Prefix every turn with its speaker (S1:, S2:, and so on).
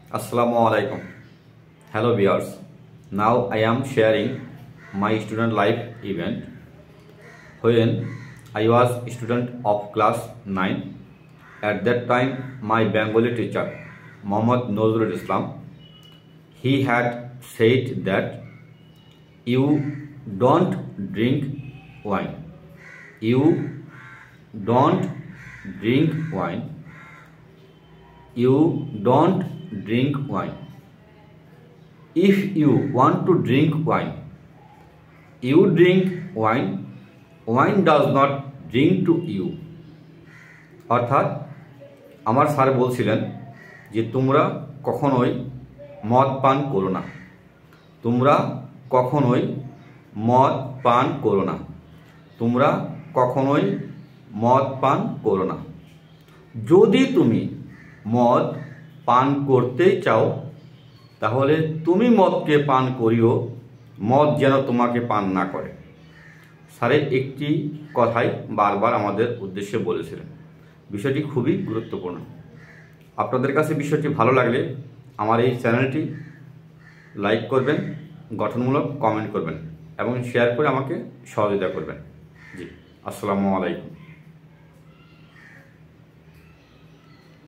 S1: Assalamualaikum. Hello viewers. Now I am sharing my student life event when I was student of class 9. At that time my Bengali teacher Muhammad Nazrul Islam, he had said that you don't drink wine. You don't drink wine. You don't drink wine. If you want to drink wine, you drink wine. Wine does not drink to you. অর্থাৎ আমার sir বলছিলেন যে তোমরা কখনোই মদ পান করো না। তোমরা কখনোই মদ পান করো না। তোমরা কখনোই মদ পান করো না। যদি তুমি মদ পান করতে চাও তাহলে তুমি মদকে পান করিও, মদ যেন তোমাকে পান না করে। স্যারের একটি কথাই বারবার আমাদের উদ্দেশ্যে বলেছিলেন। বিষয়টি খুবই গুরুত্বপূর্ণ। আপনাদের কাছে বিষয়টি ভালো লাগলে আমার এই চ্যানেলটি লাইক করবেন, গঠনমূলক কমেন্ট করবেন এবং শেয়ার করে আমাকে সহযোগিতা করবেন। জি, আসসালামু আলাইকুম।